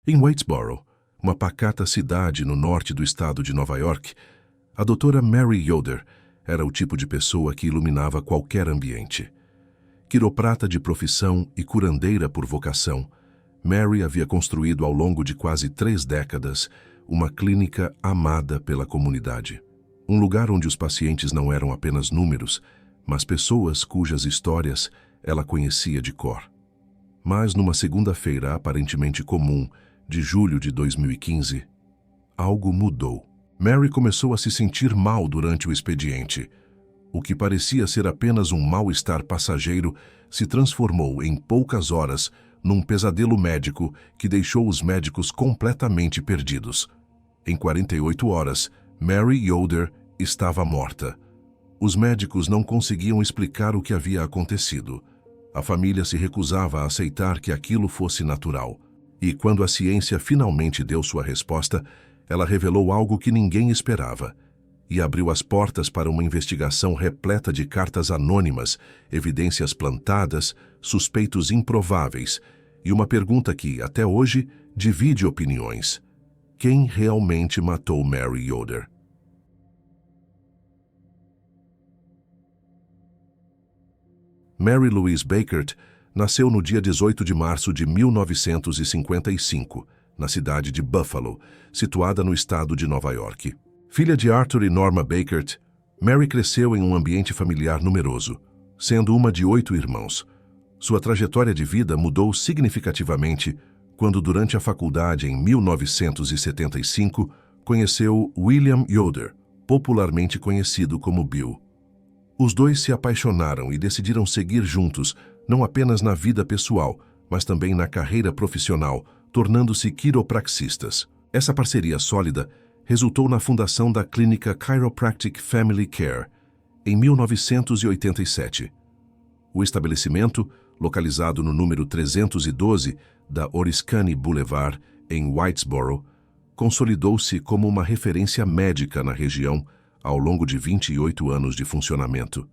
Em Whitesboro, uma pacata cidade no norte do estado de Nova York, a doutora Mary Yoder era o tipo de pessoa que iluminava qualquer ambiente. Quiroprata de profissão e curandeira por vocação, Mary havia construído ao longo de quase 3 décadas uma clínica amada pela comunidade. Um lugar onde os pacientes não eram apenas números, mas pessoas cujas histórias ela conhecia de cor. Mas numa segunda-feira aparentemente comum, de julho de 2015, algo mudou. Mary começou a se sentir mal durante o expediente. O que parecia ser apenas um mal-estar passageiro se transformou em poucas horas num pesadelo médico que deixou os médicos completamente perdidos. Em 48 horas, Mary Yoder estava morta. Os médicos não conseguiam explicar o que havia acontecido. A família se recusava a aceitar que aquilo fosse natural. E quando a ciência finalmente deu sua resposta, ela revelou algo que ninguém esperava e abriu as portas para uma investigação repleta de cartas anônimas, evidências plantadas, suspeitos improváveis e uma pergunta que, até hoje, divide opiniões. Quem realmente matou Mary Yoder? Mary Louise Bekaert nasceu no dia 18 de março de 1955, na cidade de Buffalo, situada no estado de Nova York. Filha de Arthur e Norma Bekaert, Mary cresceu em um ambiente familiar numeroso, sendo uma de 8 irmãos. Sua trajetória de vida mudou significativamente quando, durante a faculdade em 1975, conheceu William Yoder, popularmente conhecido como Bill. Os dois se apaixonaram e decidiram seguir juntos, não apenas na vida pessoal, mas também na carreira profissional, tornando-se quiropraxistas. Essa parceria sólida resultou na fundação da clínica Chiropractic Family Care, em 1987. O estabelecimento, localizado no número 312 da Oriskany Boulevard, em Whitesboro, consolidou-se como uma referência médica na região ao longo de 28 anos de funcionamento.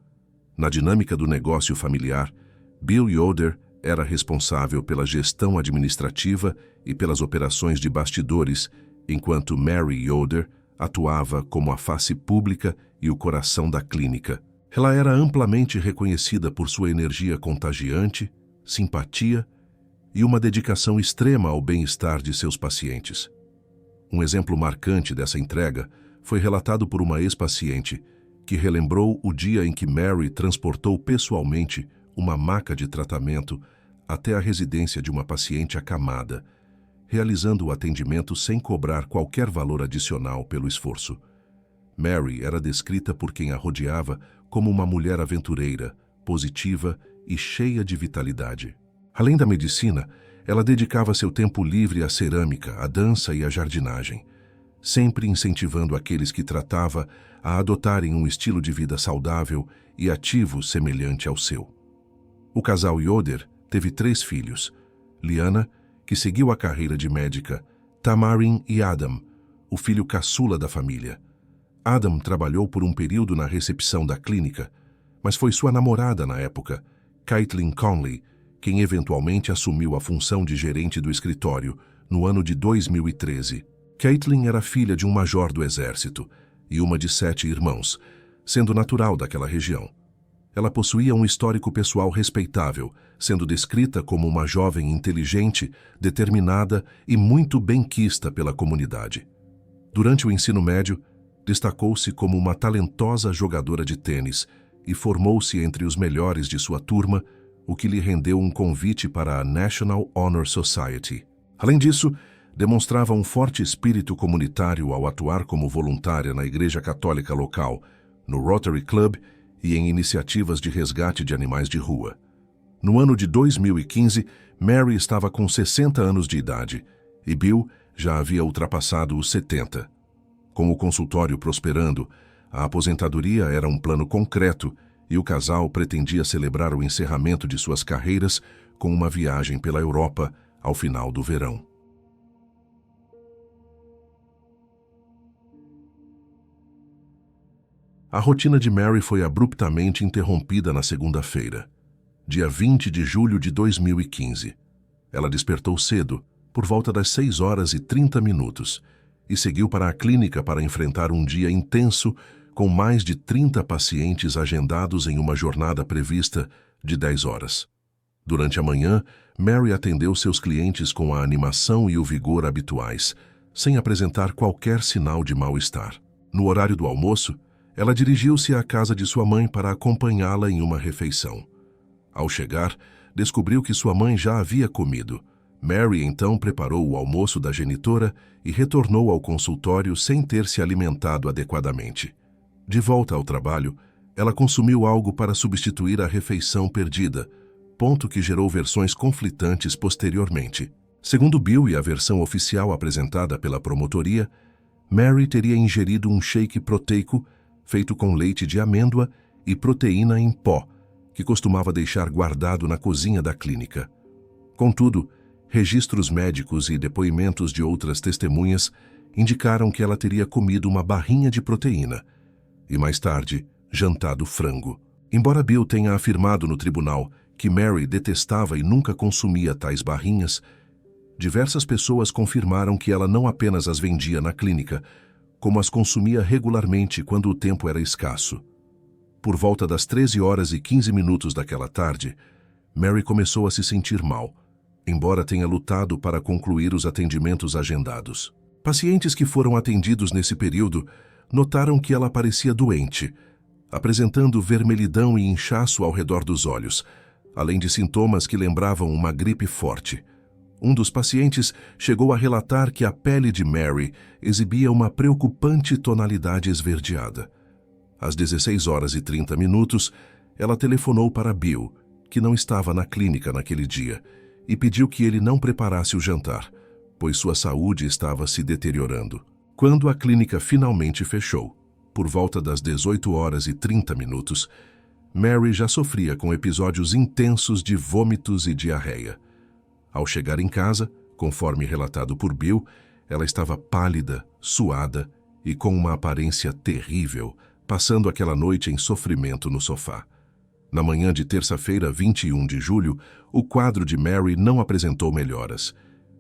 Na dinâmica do negócio familiar, Bill Yoder era responsável pela gestão administrativa e pelas operações de bastidores, enquanto Mary Yoder atuava como a face pública e o coração da clínica. Ela era amplamente reconhecida por sua energia contagiante, simpatia e uma dedicação extrema ao bem-estar de seus pacientes. Um exemplo marcante dessa entrega foi relatado por uma ex-paciente que relembrou o dia em que Mary transportou pessoalmente uma maca de tratamento até a residência de uma paciente acamada, realizando o atendimento sem cobrar qualquer valor adicional pelo esforço. Mary era descrita por quem a rodeava como uma mulher aventureira, positiva e cheia de vitalidade. Além da medicina, ela dedicava seu tempo livre à cerâmica, à dança e à jardinagem, sempre incentivando aqueles que tratava a adotarem um estilo de vida saudável e ativo semelhante ao seu. O casal Yoder teve 3 filhos: Liana, que seguiu a carreira de médica, Tamarin e Adam, o filho caçula da família. Adam trabalhou por um período na recepção da clínica, mas foi sua namorada na época, Caitlin Conley, quem eventualmente assumiu a função de gerente do escritório no ano de 2013. Caitlin era filha de um major do exército e uma de 7 irmãos, sendo natural daquela região. Ela possuía um histórico pessoal respeitável, sendo descrita como uma jovem inteligente, determinada e muito benquista pela comunidade. Durante o ensino médio, destacou-se como uma talentosa jogadora de tênis e formou-se entre os melhores de sua turma, o que lhe rendeu um convite para a National Honor Society. Além disso, demonstrava um forte espírito comunitário ao atuar como voluntária na Igreja Católica local, no Rotary Club e em iniciativas de resgate de animais de rua. No ano de 2015, Mary estava com 60 anos de idade e Bill já havia ultrapassado os 70. Com o consultório prosperando, a aposentadoria era um plano concreto e o casal pretendia celebrar o encerramento de suas carreiras com uma viagem pela Europa ao final do verão. A rotina de Mary foi abruptamente interrompida na segunda-feira, dia 20 de julho de 2015. Ela despertou cedo, por volta das 6h30, e seguiu para a clínica para enfrentar um dia intenso com mais de 30 pacientes agendados em uma jornada prevista de 10 horas. Durante a manhã, Mary atendeu seus clientes com a animação e o vigor habituais, sem apresentar qualquer sinal de mal-estar. No horário do almoço, ela dirigiu-se à casa de sua mãe para acompanhá-la em uma refeição. Ao chegar, descobriu que sua mãe já havia comido. Mary então preparou o almoço da genitora e retornou ao consultório sem ter se alimentado adequadamente. De volta ao trabalho, ela consumiu algo para substituir a refeição perdida, ponto que gerou versões conflitantes posteriormente. Segundo Bill e a versão oficial apresentada pela promotoria, Mary teria ingerido um shake proteico feito com leite de amêndoa e proteína em pó, que costumava deixar guardado na cozinha da clínica. Contudo, registros médicos e depoimentos de outras testemunhas indicaram que ela teria comido uma barrinha de proteína e, mais tarde, jantado frango. Embora Bill tenha afirmado no tribunal que Mary detestava e nunca consumia tais barrinhas, diversas pessoas confirmaram que ela não apenas as vendia na clínica, como as consumia regularmente quando o tempo era escasso. Por volta das 13h15 daquela tarde, Mary começou a se sentir mal, embora tenha lutado para concluir os atendimentos agendados. Pacientes que foram atendidos nesse período notaram que ela parecia doente, apresentando vermelhidão e inchaço ao redor dos olhos, além de sintomas que lembravam uma gripe forte. Um dos pacientes chegou a relatar que a pele de Mary exibia uma preocupante tonalidade esverdeada. Às 16h30, ela telefonou para Bill, que não estava na clínica naquele dia, e pediu que ele não preparasse o jantar, pois sua saúde estava se deteriorando. Quando a clínica finalmente fechou, por volta das 18h30, Mary já sofria com episódios intensos de vômitos e diarreia. Ao chegar em casa, conforme relatado por Bill, ela estava pálida, suada e com uma aparência terrível, passando aquela noite em sofrimento no sofá. Na manhã de terça-feira, 21 de julho, o quadro de Mary não apresentou melhoras.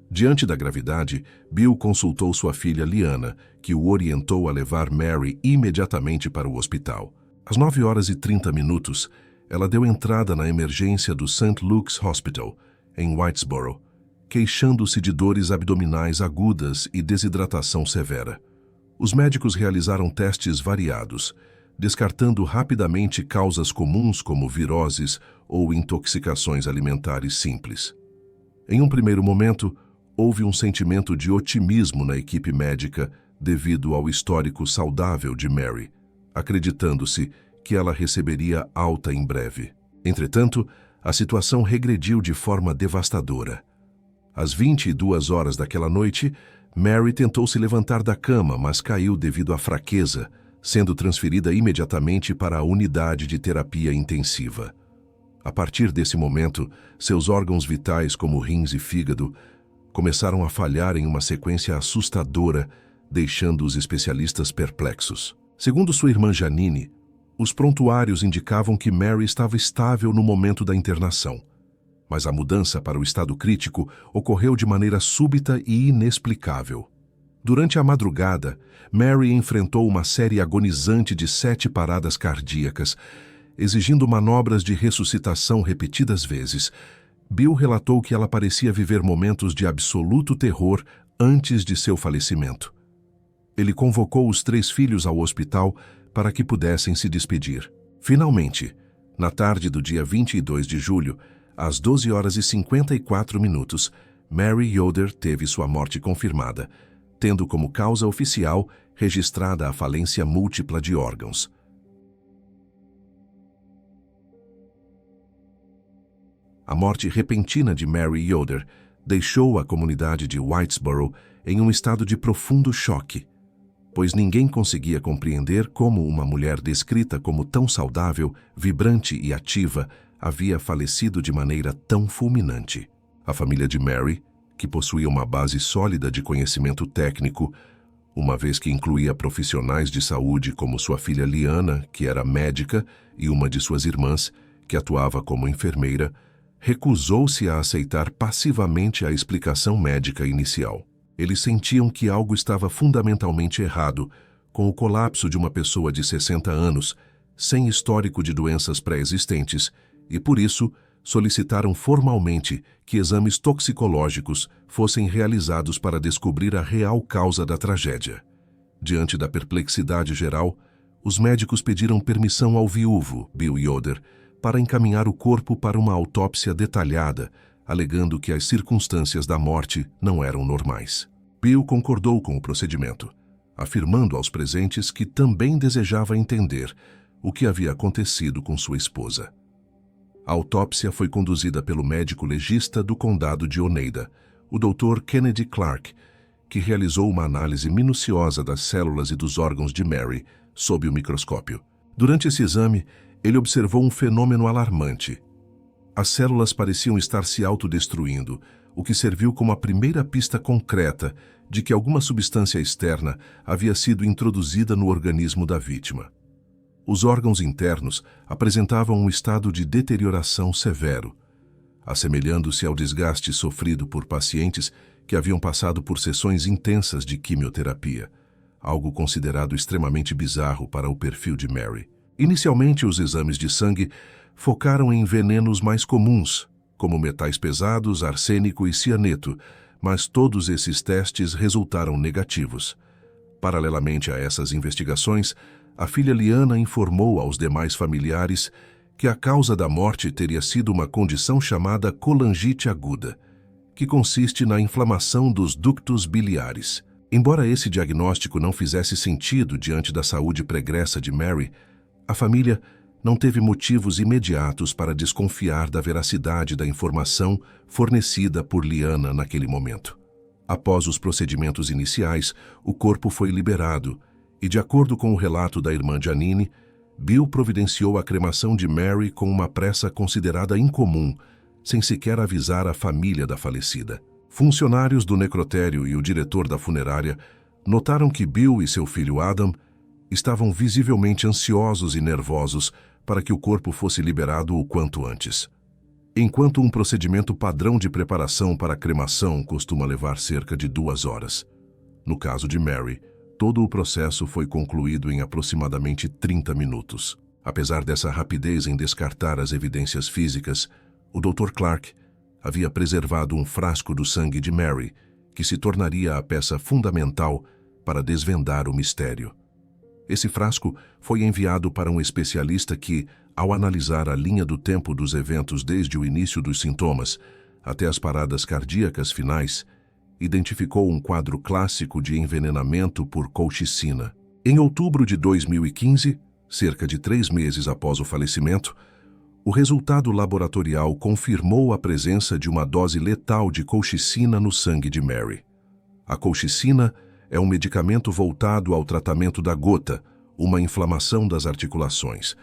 Diante da gravidade, Bill consultou sua filha Liana, que o orientou a levar Mary imediatamente para o hospital. Às 9h30, ela deu entrada na emergência do St. Luke's Hospital, em Whitesboro, queixando-se de dores abdominais agudas e desidratação severa. Os médicos realizaram testes variados, descartando rapidamente causas comuns como viroses ou intoxicações alimentares simples. Em um primeiro momento, houve um sentimento de otimismo na equipe médica devido ao histórico saudável de Mary, acreditando-se que ela receberia alta em breve. Entretanto, a situação regrediu de forma devastadora. Às 22h daquela noite, Mary tentou se levantar da cama, mas caiu devido à fraqueza, sendo transferida imediatamente para a unidade de terapia intensiva. A partir desse momento, seus órgãos vitais, como rins e fígado, começaram a falhar em uma sequência assustadora, deixando os especialistas perplexos. Segundo sua irmã Janine, os prontuários indicavam que Mary estava estável no momento da internação, mas a mudança para o estado crítico ocorreu de maneira súbita e inexplicável. Durante a madrugada, Mary enfrentou uma série agonizante de 7 paradas cardíacas, exigindo manobras de ressuscitação repetidas vezes. Bill relatou que ela parecia viver momentos de absoluto terror antes de seu falecimento. Ele convocou os 3 filhos ao hospital para que pudessem se despedir. Finalmente, na tarde do dia 22 de julho, às 12h54, Mary Yoder teve sua morte confirmada, tendo como causa oficial registrada a falência múltipla de órgãos. A morte repentina de Mary Yoder deixou a comunidade de Whitesboro em um estado de profundo choque, pois ninguém conseguia compreender como uma mulher descrita como tão saudável, vibrante e ativa havia falecido de maneira tão fulminante. A família de Mary, que possuía uma base sólida de conhecimento técnico, uma vez que incluía profissionais de saúde como sua filha Liana, que era médica, e uma de suas irmãs, que atuava como enfermeira, recusou-se a aceitar passivamente a explicação médica inicial. Eles sentiam que algo estava fundamentalmente errado com o colapso de uma pessoa de 60 anos, sem histórico de doenças pré-existentes, e por isso solicitaram formalmente que exames toxicológicos fossem realizados para descobrir a real causa da tragédia. Diante da perplexidade geral, os médicos pediram permissão ao viúvo, Bill Yoder, para encaminhar o corpo para uma autópsia detalhada, alegando que as circunstâncias da morte não eram normais. Bill concordou com o procedimento, afirmando aos presentes que também desejava entender o que havia acontecido com sua esposa. A autópsia foi conduzida pelo médico legista do condado de Oneida, o Dr. Kennedy Clark, que realizou uma análise minuciosa das células e dos órgãos de Mary sob o microscópio. Durante esse exame, ele observou um fenômeno alarmante. As células pareciam estar se autodestruindo, o que serviu como a primeira pista concreta de que alguma substância externa havia sido introduzida no organismo da vítima. Os órgãos internos apresentavam um estado de deterioração severo, assemelhando-se ao desgaste sofrido por pacientes que haviam passado por sessões intensas de quimioterapia, algo considerado extremamente bizarro para o perfil de Mary. Inicialmente, os exames de sangue focaram em venenos mais comuns, como metais pesados, arsênico e cianeto, mas todos esses testes resultaram negativos. Paralelamente a essas investigações, a filha Liana informou aos demais familiares que a causa da morte teria sido uma condição chamada colangite aguda, que consiste na inflamação dos ductos biliares. Embora esse diagnóstico não fizesse sentido diante da saúde pregressa de Mary, a família não teve motivos imediatos para desconfiar da veracidade da informação fornecida por Liana naquele momento. Após os procedimentos iniciais, o corpo foi liberado e, de acordo com o relato da irmã Janine, Bill providenciou a cremação de Mary com uma pressa considerada incomum, sem sequer avisar a família da falecida. Funcionários do necrotério e o diretor da funerária notaram que Bill e seu filho Adam estavam visivelmente ansiosos e nervosos para que o corpo fosse liberado o quanto antes. Enquanto um procedimento padrão de preparação para a cremação costuma levar cerca de 2 horas. No caso de Mary, todo o processo foi concluído em aproximadamente 30 minutos. Apesar dessa rapidez em descartar as evidências físicas, o Dr. Clark havia preservado um frasco do sangue de Mary, que se tornaria a peça fundamental para desvendar o mistério. Esse frasco foi enviado para um especialista que, ao analisar a linha do tempo dos eventos desde o início dos sintomas até as paradas cardíacas finais, identificou um quadro clássico de envenenamento por colchicina. Em outubro de 2015, cerca de 3 meses após o falecimento, o resultado laboratorial confirmou a presença de uma dose letal de colchicina no sangue de Mary. A colchicina é um medicamento voltado ao tratamento da gota, uma inflamação das articulações,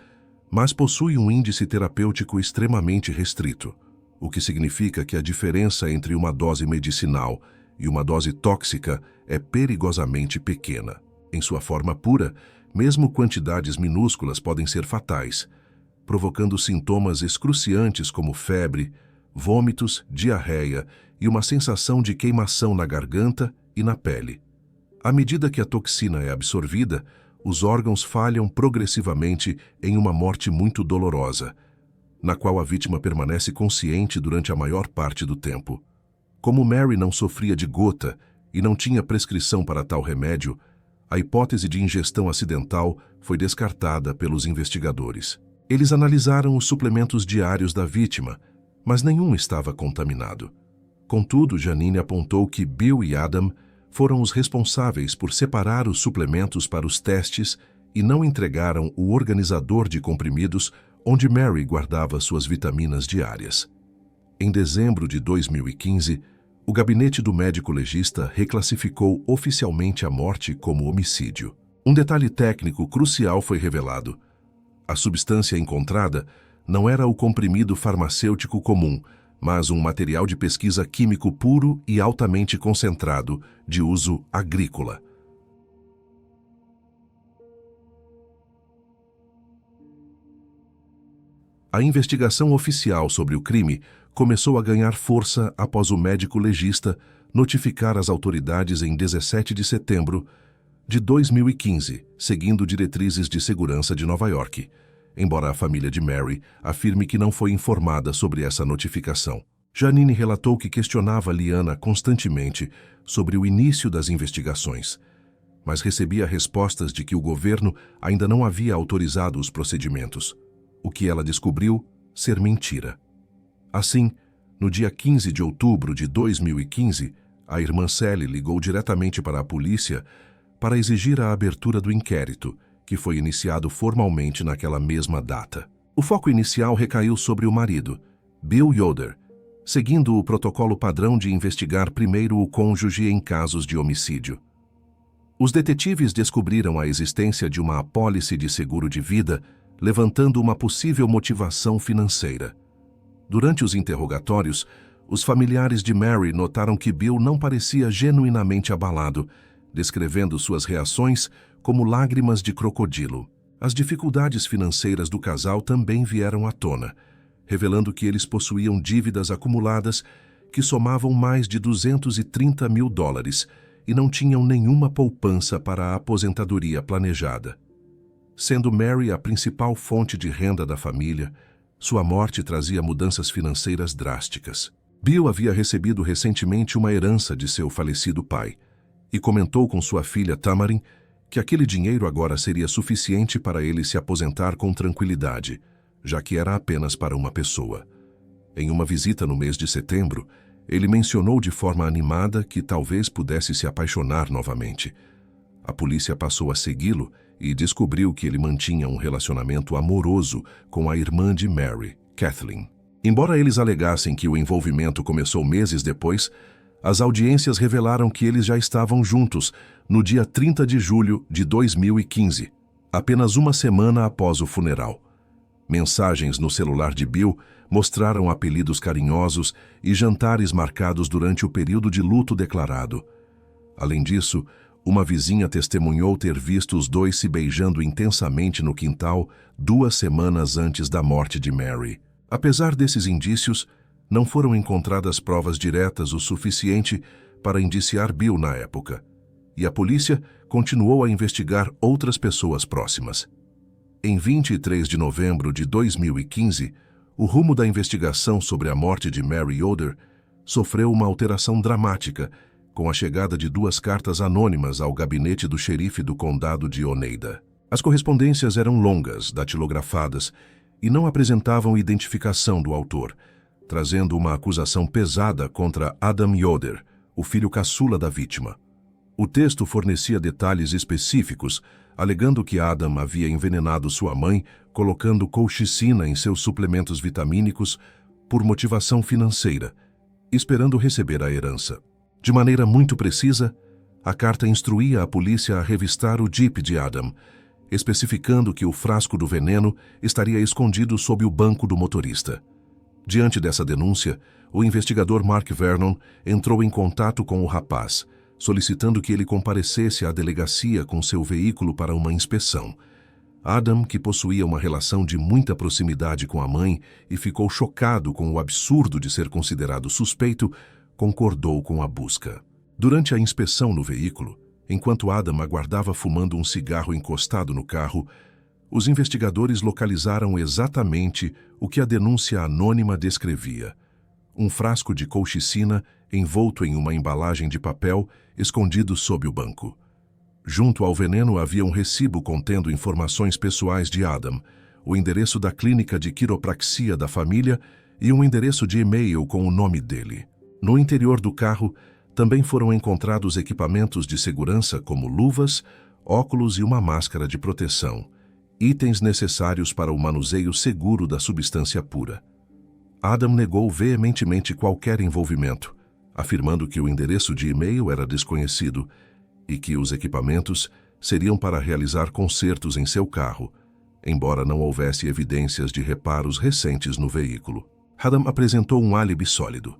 mas possui um índice terapêutico extremamente restrito, o que significa que a diferença entre uma dose medicinal e uma dose tóxica é perigosamente pequena. Em sua forma pura, mesmo quantidades minúsculas podem ser fatais, provocando sintomas excruciantes como febre, vômitos, diarreia e uma sensação de queimação na garganta e na pele. À medida que a toxina é absorvida, os órgãos falham progressivamente em uma morte muito dolorosa, na qual a vítima permanece consciente durante a maior parte do tempo. Como Mary não sofria de gota e não tinha prescrição para tal remédio, a hipótese de ingestão acidental foi descartada pelos investigadores. Eles analisaram os suplementos diários da vítima, mas nenhum estava contaminado. Contudo, Janine apontou que Bill e Adam foram os responsáveis por separar os suplementos para os testes e não entregaram o organizador de comprimidos onde Mary guardava suas vitaminas diárias. Em dezembro de 2015, o gabinete do médico legista reclassificou oficialmente a morte como homicídio. Um detalhe técnico crucial foi revelado. A substância encontrada não era o comprimido farmacêutico comum, mas um material de pesquisa químico puro e altamente concentrado, de uso agrícola. A investigação oficial sobre o crime começou a ganhar força após o médico legista notificar as autoridades em 17 de setembro de 2015, seguindo diretrizes de segurança de Nova York, embora a família de Mary afirme que não foi informada sobre essa notificação. Janine relatou que questionava Liana constantemente sobre o início das investigações, mas recebia respostas de que o governo ainda não havia autorizado os procedimentos, o que ela descobriu ser mentira. Assim, no dia 15 de outubro de 2015, a irmã Sally ligou diretamente para a polícia para exigir a abertura do inquérito, que foi iniciado formalmente naquela mesma data. O foco inicial recaiu sobre o marido, Bill Yoder, seguindo o protocolo padrão de investigar primeiro o cônjuge em casos de homicídio. Os detetives descobriram a existência de uma apólice de seguro de vida, levantando uma possível motivação financeira. Durante os interrogatórios, os familiares de Mary notaram que Bill não parecia genuinamente abalado, descrevendo suas reações como lágrimas de crocodilo. As dificuldades financeiras do casal também vieram à tona, revelando que eles possuíam dívidas acumuladas que somavam mais de $230 mil e não tinham nenhuma poupança para a aposentadoria planejada. Sendo Mary a principal fonte de renda da família, sua morte trazia mudanças financeiras drásticas. Bill havia recebido recentemente uma herança de seu falecido pai e comentou com sua filha Tamarin que aquele dinheiro agora seria suficiente para ele se aposentar com tranquilidade, já que era apenas para uma pessoa. Em uma visita no mês de setembro, ele mencionou de forma animada que talvez pudesse se apaixonar novamente. A polícia passou a segui-lo e descobriu que ele mantinha um relacionamento amoroso com a irmã de Mary, Kathleen. Embora eles alegassem que o envolvimento começou meses depois, as audiências revelaram que eles já estavam juntos no dia 30 de julho de 2015, apenas uma semana após o funeral. Mensagens no celular de Bill mostraram apelidos carinhosos e jantares marcados durante o período de luto declarado. Além disso, uma vizinha testemunhou ter visto os dois se beijando intensamente no quintal 2 semanas antes da morte de Mary. Apesar desses indícios, não foram encontradas provas diretas o suficiente para indiciar Bill na época, e a polícia continuou a investigar outras pessoas próximas. Em 23 de novembro de 2015, o rumo da investigação sobre a morte de Mary Yoder sofreu uma alteração dramática com a chegada de 2 cartas anônimas ao gabinete do xerife do condado de Oneida. As correspondências eram longas, datilografadas, e não apresentavam identificação do autor, trazendo uma acusação pesada contra Adam Yoder, o filho caçula da vítima. O texto fornecia detalhes específicos, alegando que Adam havia envenenado sua mãe, colocando colchicina em seus suplementos vitamínicos por motivação financeira, esperando receber a herança. De maneira muito precisa, a carta instruía a polícia a revistar o Jeep de Adam, especificando que o frasco do veneno estaria escondido sob o banco do motorista. Diante dessa denúncia, o investigador Mark Vernon entrou em contato com o rapaz, solicitando que ele comparecesse à delegacia com seu veículo para uma inspeção. Adam, que possuía uma relação de muita proximidade com a mãe e ficou chocado com o absurdo de ser considerado suspeito, concordou com a busca. Durante a inspeção no veículo, enquanto Adam aguardava fumando um cigarro encostado no carro, os investigadores localizaram exatamente o que a denúncia anônima descrevia: um frasco de colchicina envolto em uma embalagem de papel escondido sob o banco. Junto ao veneno havia um recibo contendo informações pessoais de Adam, o endereço da clínica de quiropraxia da família e um endereço de e-mail com o nome dele. No interior do carro, também foram encontrados equipamentos de segurança como luvas, óculos e uma máscara de proteção, itens necessários para o manuseio seguro da substância pura. Adam negou veementemente qualquer envolvimento, afirmando que o endereço de e-mail era desconhecido e que os equipamentos seriam para realizar consertos em seu carro, embora não houvesse evidências de reparos recentes no veículo. Adam apresentou um álibi sólido.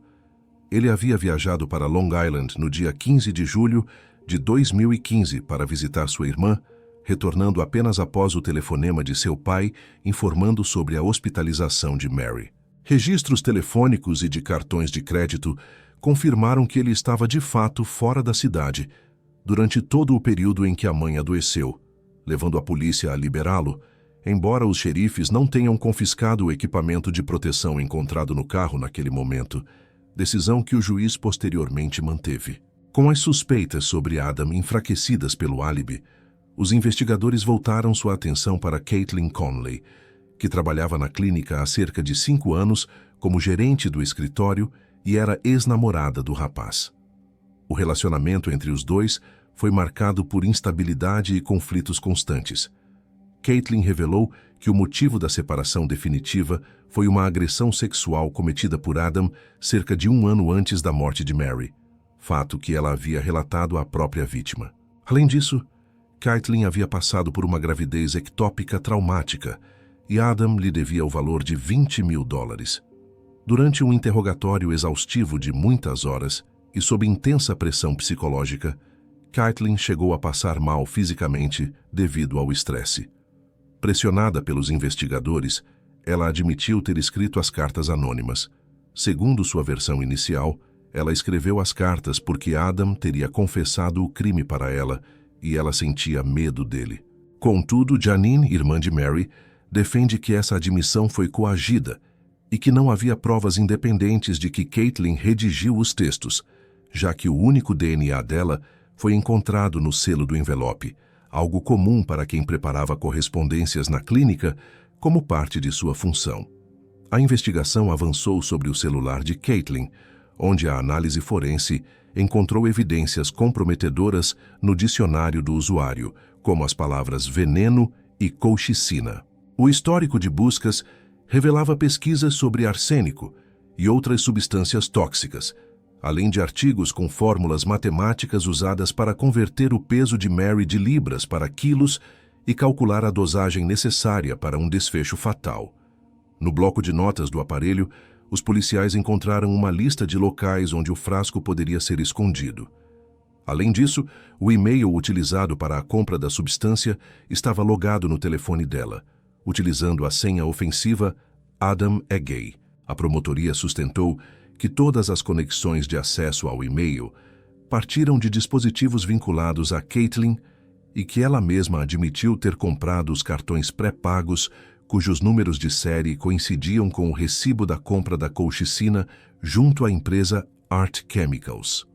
Ele havia viajado para Long Island no dia 15 de julho de 2015 para visitar sua irmã, retornando apenas após o telefonema de seu pai informando sobre a hospitalização de Mary. Registros telefônicos e de cartões de crédito confirmaram que ele estava de fato fora da cidade durante todo o período em que a mãe adoeceu, levando a polícia a liberá-lo, embora os xerifes não tenham confiscado o equipamento de proteção encontrado no carro naquele momento, decisão que o juiz posteriormente manteve. Com as suspeitas sobre Adam enfraquecidas pelo álibi, os investigadores voltaram sua atenção para Caitlin Conley, que trabalhava na clínica há cerca de 5 anos como gerente do escritório e era ex-namorada do rapaz. O relacionamento entre os dois foi marcado por instabilidade e conflitos constantes. Caitlin revelou que o motivo da separação definitiva foi uma agressão sexual cometida por Adam cerca de 1 ano antes da morte de Mary, fato que ela havia relatado à própria vítima. Além disso, Caitlin havia passado por uma gravidez ectópica traumática e Adam lhe devia o valor de $20 mil. Durante um interrogatório exaustivo de muitas horas e sob intensa pressão psicológica, Caitlin chegou a passar mal fisicamente devido ao estresse. Pressionada pelos investigadores, ela admitiu ter escrito as cartas anônimas. Segundo sua versão inicial, ela escreveu as cartas porque Adam teria confessado o crime para ela e ela sentia medo dele. Contudo, Janine, irmã de Mary, defende que essa admissão foi coagida e que não havia provas independentes de que Caitlin redigiu os textos, já que o único DNA dela foi encontrado no selo do envelope, algo comum para quem preparava correspondências na clínica como parte de sua função. A investigação avançou sobre o celular de Caitlin, onde a análise forense encontrou evidências comprometedoras no dicionário do usuário, como as palavras veneno e colchicina. O histórico de buscas revelava pesquisas sobre arsênico e outras substâncias tóxicas, além de artigos com fórmulas matemáticas usadas para converter o peso de Mary de libras para quilos e calcular a dosagem necessária para um desfecho fatal. No bloco de notas do aparelho, os policiais encontraram uma lista de locais onde o frasco poderia ser escondido. Além disso, o e-mail utilizado para a compra da substância estava logado no telefone dela, utilizando a senha ofensiva Adam é gay. A promotoria sustentou que todas as conexões de acesso ao e-mail partiram de dispositivos vinculados a Caitlin e que ela mesma admitiu ter comprado os cartões pré-pagos cujos números de série coincidiam com o recibo da compra da colchicina junto à empresa Art Chemicals.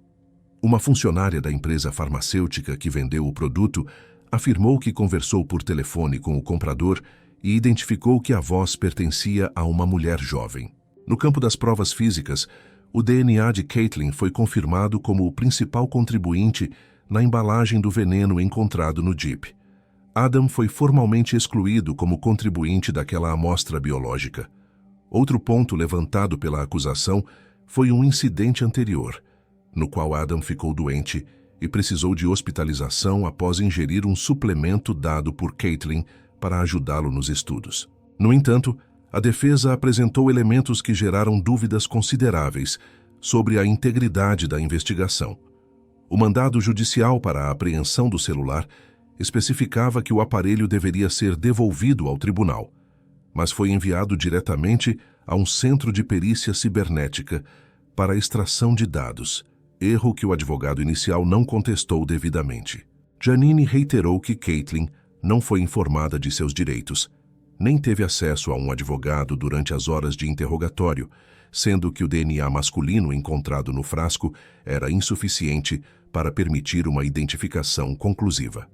Uma funcionária da empresa farmacêutica que vendeu o produto afirmou que conversou por telefone com o comprador e identificou que a voz pertencia a uma mulher jovem. No campo das provas físicas, o DNA de Caitlin foi confirmado como o principal contribuinte na embalagem do veneno encontrado no Jeep. Adam foi formalmente excluído como contribuinte daquela amostra biológica. Outro ponto levantado pela acusação foi um incidente anterior, no qual Adam ficou doente e precisou de hospitalização após ingerir um suplemento dado por Caitlin para ajudá-lo nos estudos. No entanto, a defesa apresentou elementos que geraram dúvidas consideráveis sobre a integridade da investigação. O mandado judicial para a apreensão do celular especificava que o aparelho deveria ser devolvido ao tribunal, mas foi enviado diretamente a um centro de perícia cibernética para a extração de dados, erro que o advogado inicial não contestou devidamente. Janine reiterou que Caitlin não foi informada de seus direitos, nem teve acesso a um advogado durante as horas de interrogatório, sendo que o DNA masculino encontrado no frasco era insuficiente para permitir uma identificação conclusiva.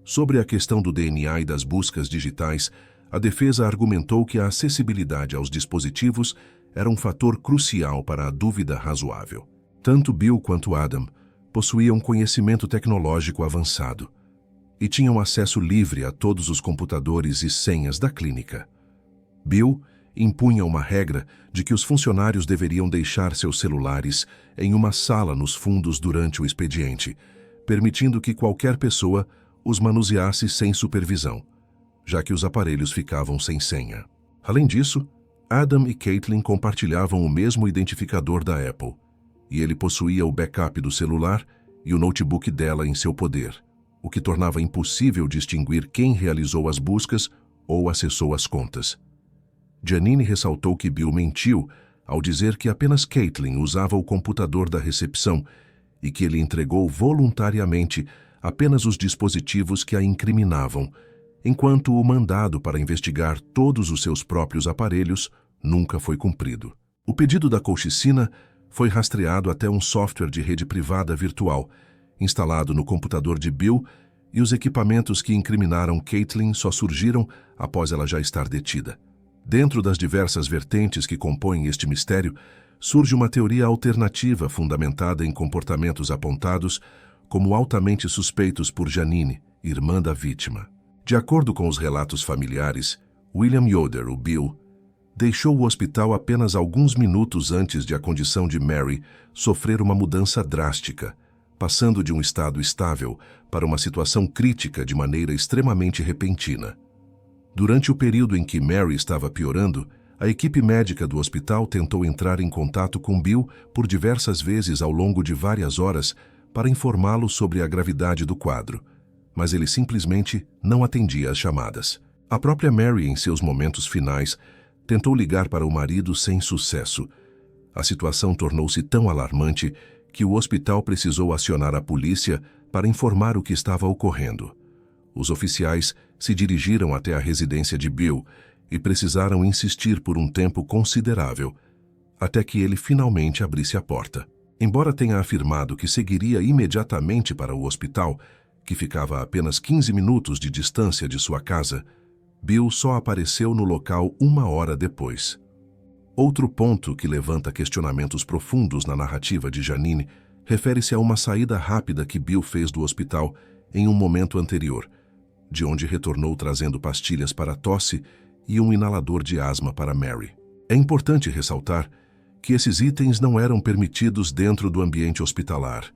Sobre a questão do DNA e das buscas digitais, a defesa argumentou que a acessibilidade aos dispositivos era um fator crucial para a dúvida razoável. Tanto Bill quanto Adam possuíam conhecimento tecnológico avançado e tinham acesso livre a todos os computadores e senhas da clínica. Bill impunha uma regra de que os funcionários deveriam deixar seus celulares em uma sala nos fundos durante o expediente, permitindo que qualquer pessoa os manuseasse sem supervisão, já que os aparelhos ficavam sem senha. Além disso, Adam e Caitlin compartilhavam o mesmo identificador da Apple, e ele possuía o backup do celular e o notebook dela em seu poder, o que tornava impossível distinguir quem realizou as buscas ou acessou as contas. Janine ressaltou que Bill mentiu ao dizer que apenas Caitlin usava o computador da recepção e que ele entregou voluntariamente apenas os dispositivos que a incriminavam, enquanto o mandado para investigar todos os seus próprios aparelhos nunca foi cumprido. O pedido da colchicina foi rastreado até um software de rede privada virtual, instalado no computador de Bill, e os equipamentos que incriminaram Caitlin só surgiram após ela já estar detida. Dentro das diversas vertentes que compõem este mistério, surge uma teoria alternativa fundamentada em comportamentos apontados como altamente suspeitos por Janine, irmã da vítima. De acordo com os relatos familiares, William Yoder, o Bill, deixou o hospital apenas alguns minutos antes de a condição de Mary sofrer uma mudança drástica, passando de um estado estável para uma situação crítica de maneira extremamente repentina. Durante o período em que Mary estava piorando, a equipe médica do hospital tentou entrar em contato com Bill por diversas vezes ao longo de várias horas para informá-lo sobre a gravidade do quadro, mas ele simplesmente não atendia às chamadas. A própria Mary, em seus momentos finais, tentou ligar para o marido sem sucesso. A situação tornou-se tão alarmante que o hospital precisou acionar a polícia para informar o que estava ocorrendo. Os oficiais se dirigiram até a residência de Bill e precisaram insistir por um tempo considerável, até que ele finalmente abrisse a porta. Embora tenha afirmado que seguiria imediatamente para o hospital, que ficava a apenas 15 minutos de distância de sua casa, Bill só apareceu no local 1 hora depois. Outro ponto que levanta questionamentos profundos na narrativa de Janine refere-se a uma saída rápida que Bill fez do hospital em um momento anterior, de onde retornou trazendo pastilhas para tosse e um inalador de asma para Mary. É importante ressaltar que esses itens não eram permitidos dentro do ambiente hospitalar,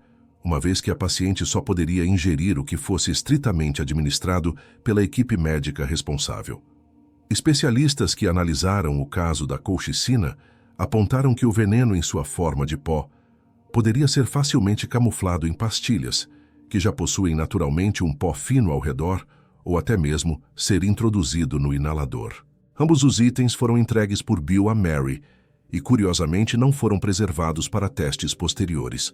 uma vez que a paciente só poderia ingerir o que fosse estritamente administrado pela equipe médica responsável. Especialistas que analisaram o caso da colchicina apontaram que o veneno em sua forma de pó poderia ser facilmente camuflado em pastilhas, que já possuem naturalmente um pó fino ao redor, ou até mesmo ser introduzido no inalador. Ambos os itens foram entregues por Bill a Mary e, curiosamente, não foram preservados para testes posteriores.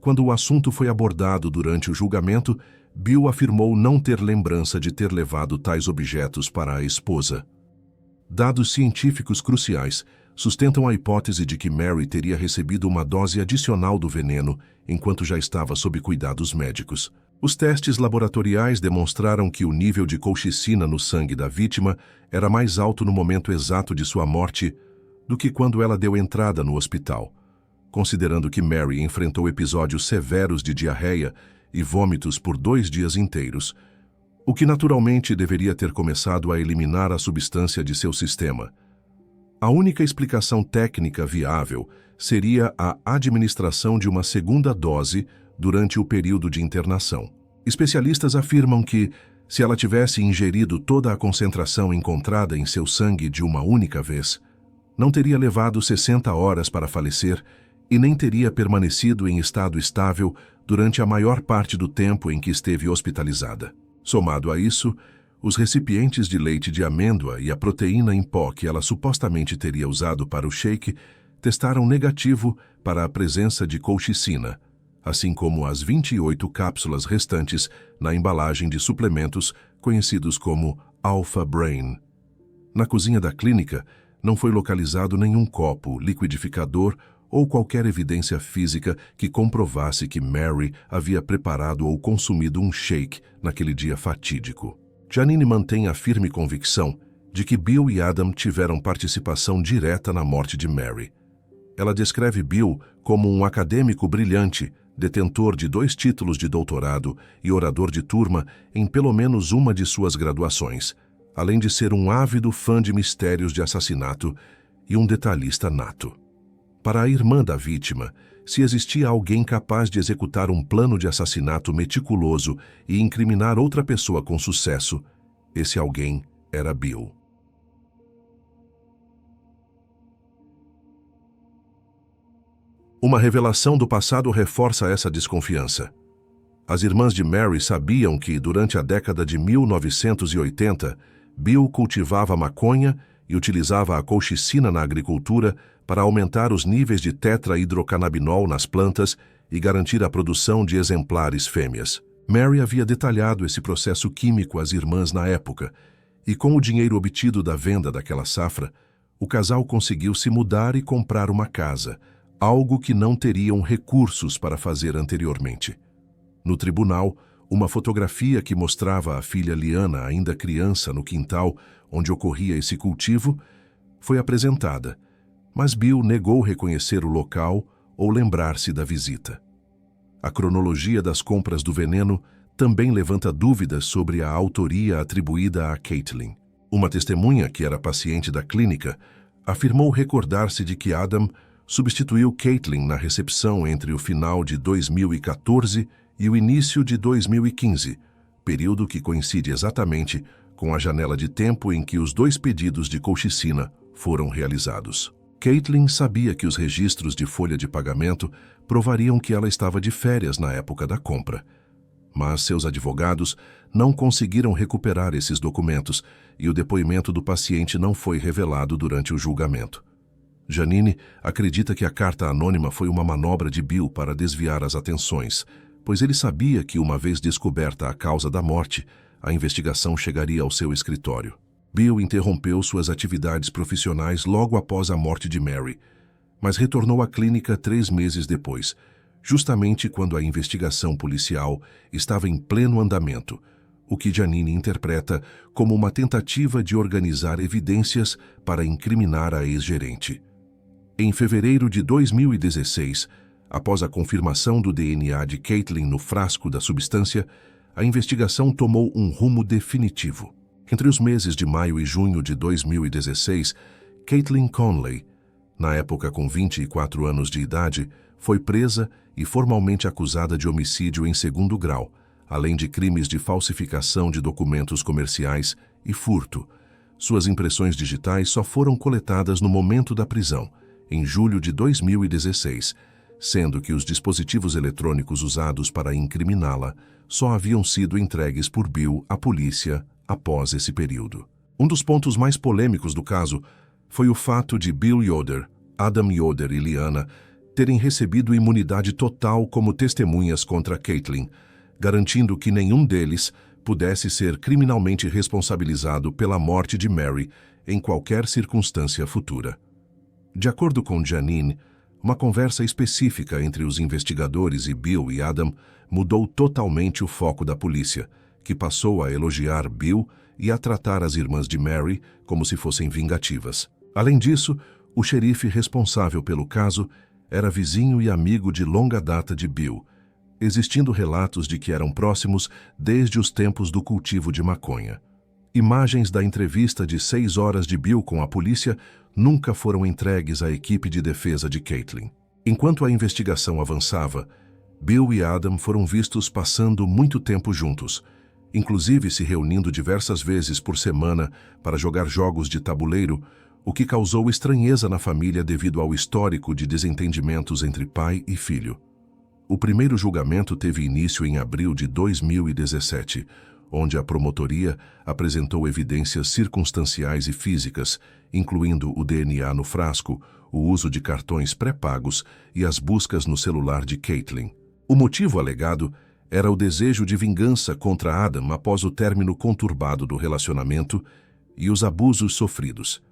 Quando o assunto foi abordado durante o julgamento, Bill afirmou não ter lembrança de ter levado tais objetos para a esposa. Dados científicos cruciais sustentam a hipótese de que Mary teria recebido uma dose adicional do veneno enquanto já estava sob cuidados médicos. Os testes laboratoriais demonstraram que o nível de colchicina no sangue da vítima era mais alto no momento exato de sua morte do que quando ela deu entrada no hospital, considerando que Mary enfrentou episódios severos de diarreia e vômitos por 2 dias inteiros, o que naturalmente deveria ter começado a eliminar a substância de seu sistema. A única explicação técnica viável seria a administração de uma segunda dose durante o período de internação. Especialistas afirmam que, se ela tivesse ingerido toda a concentração encontrada em seu sangue de uma única vez, não teria levado 60 horas para falecer e nem teria permanecido em estado estável durante a maior parte do tempo em que esteve hospitalizada. Somado a isso, os recipientes de leite de amêndoa e a proteína em pó que ela supostamente teria usado para o shake testaram negativo para a presença de colchicina, assim como as 28 cápsulas restantes na embalagem de suplementos conhecidos como Alpha Brain. Na cozinha da clínica, não foi localizado nenhum copo, liquidificador ou qualquer evidência física que comprovasse que Mary havia preparado ou consumido um shake naquele dia fatídico. Janine mantém a firme convicção de que Bill e Adam tiveram participação direta na morte de Mary. Ela descreve Bill como um acadêmico brilhante, detentor de 2 títulos de doutorado e orador de turma em pelo menos uma de suas graduações, além de ser um ávido fã de mistérios de assassinato e um detalhista nato. Para a irmã da vítima, se existia alguém capaz de executar um plano de assassinato meticuloso e incriminar outra pessoa com sucesso, esse alguém era Bill. Uma revelação do passado reforça essa desconfiança. As irmãs de Mary sabiam que, durante a década de 1980, Bill cultivava maconha e utilizava a colchicina na agricultura para aumentar os níveis de tetrahidrocannabinol nas plantas e garantir a produção de exemplares fêmeas. Mary havia detalhado esse processo químico às irmãs na época, e com o dinheiro obtido da venda daquela safra, o casal conseguiu se mudar e comprar uma casa, algo que não teriam recursos para fazer anteriormente. No tribunal, uma fotografia que mostrava a filha Liana ainda criança no quintal onde ocorria esse cultivo foi apresentada, mas Bill negou reconhecer o local ou lembrar-se da visita. A cronologia das compras do veneno também levanta dúvidas sobre a autoria atribuída a Caitlin. Uma testemunha, que era paciente da clínica, afirmou recordar-se de que Adam substituiu Caitlin na recepção entre o final de 2014 e o início de 2015, período que coincide exatamente com a janela de tempo em que os 2 pedidos de colchicina foram realizados. Caitlin sabia que os registros de folha de pagamento provariam que ela estava de férias na época da compra, mas seus advogados não conseguiram recuperar esses documentos e o depoimento do paciente não foi revelado durante o julgamento. Janine acredita que a carta anônima foi uma manobra de Bill para desviar as atenções, pois ele sabia que, uma vez descoberta a causa da morte, a investigação chegaria ao seu escritório. Bill interrompeu suas atividades profissionais logo após a morte de Mary, mas retornou à clínica 3 meses depois, justamente quando a investigação policial estava em pleno andamento, o que Janine interpreta como uma tentativa de organizar evidências para incriminar a ex-gerente. Em fevereiro de 2016, após a confirmação do DNA de Caitlin no frasco da substância, a investigação tomou um rumo definitivo. Entre os meses de maio e junho de 2016, Caitlin Conley, na época com 24 anos de idade, foi presa e formalmente acusada de homicídio em 2º grau, além de crimes de falsificação de documentos comerciais e furto. Suas impressões digitais só foram coletadas no momento da prisão, em julho de 2016, sendo que os dispositivos eletrônicos usados para incriminá-la só haviam sido entregues por Bill à polícia após esse período. Um dos pontos mais polêmicos do caso foi o fato de Bill Yoder, Adam Yoder e Liana terem recebido imunidade total como testemunhas contra Caitlin, garantindo que nenhum deles pudesse ser criminalmente responsabilizado pela morte de Mary em qualquer circunstância futura. De acordo com Janine, uma conversa específica entre os investigadores e Bill e Adam mudou totalmente o foco da polícia, que passou a elogiar Bill e a tratar as irmãs de Mary como se fossem vingativas. Além disso, o xerife responsável pelo caso era vizinho e amigo de longa data de Bill, existindo relatos de que eram próximos desde os tempos do cultivo de maconha. Imagens da entrevista de 6 horas de Bill com a polícia nunca foram entregues à equipe de defesa de Caitlin. Enquanto a investigação avançava, Bill e Adam foram vistos passando muito tempo juntos, inclusive se reunindo diversas vezes por semana para jogar jogos de tabuleiro, o que causou estranheza na família devido ao histórico de desentendimentos entre pai e filho. O primeiro julgamento teve início em abril de 2017, onde a promotoria apresentou evidências circunstanciais e físicas, incluindo o DNA no frasco, o uso de cartões pré-pagos e as buscas no celular de Caitlin. O motivo alegado era o desejo de vingança contra Adam após o término conturbado do relacionamento e os abusos sofridos.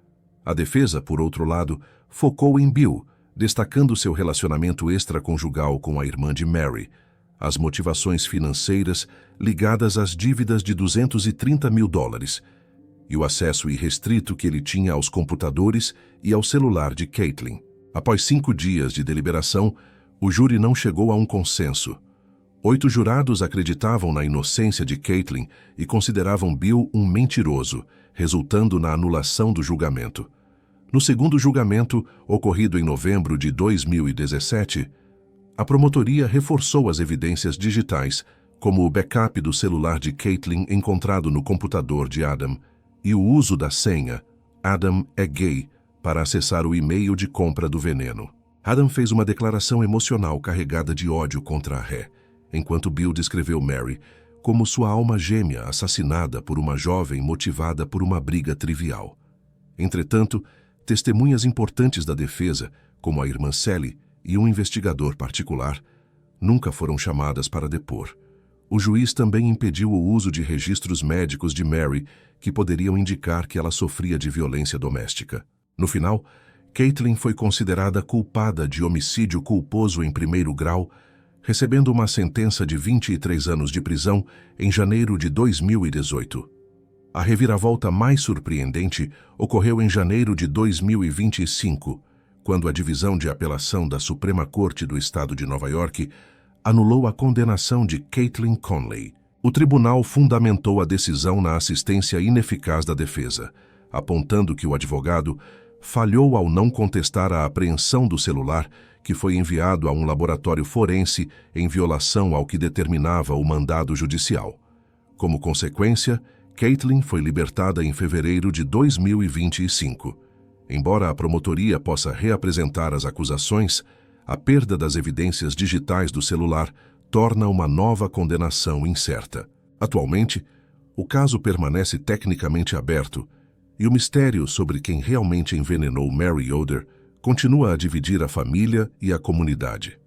A defesa, por outro lado, focou em Bill, destacando seu relacionamento extraconjugal com a irmã de Mary, as motivações financeiras ligadas às dívidas de $230 mil e o acesso irrestrito que ele tinha aos computadores e ao celular de Caitlin. Após 5 dias de deliberação, o júri não chegou a um consenso. 8 jurados acreditavam na inocência de Caitlin e consideravam Bill um mentiroso, resultando na anulação do julgamento. No segundo julgamento, ocorrido em novembro de 2017, a promotoria reforçou as evidências digitais, como o backup do celular de Caitlin encontrado no computador de Adam e o uso da senha "Adam é gay" para acessar o e-mail de compra do veneno. Adam fez uma declaração emocional carregada de ódio contra a ré, enquanto Bill descreveu Mary como sua alma gêmea assassinada por uma jovem motivada por uma briga trivial. Entretanto, testemunhas importantes da defesa, como a irmã Sally e um investigador particular, nunca foram chamadas para depor. O juiz também impediu o uso de registros médicos de Mary que poderiam indicar que ela sofria de violência doméstica. No final, Caitlin foi considerada culpada de homicídio culposo em primeiro grau, recebendo uma sentença de 23 anos de prisão em janeiro de 2018. A reviravolta mais surpreendente ocorreu em janeiro de 2025, quando a Divisão de Apelação da Suprema Corte do Estado de Nova York anulou a condenação de Caitlin Conley. O tribunal fundamentou a decisão na assistência ineficaz da defesa, apontando que o advogado falhou ao não contestar a apreensão do celular que foi enviado a um laboratório forense em violação ao que determinava o mandado judicial. Como consequência, Caitlin foi libertada em fevereiro de 2025. Embora a promotoria possa reapresentar as acusações, a perda das evidências digitais do celular torna uma nova condenação incerta. Atualmente, o caso permanece tecnicamente aberto e o mistério sobre quem realmente envenenou Mary Yoder continua a dividir a família e a comunidade.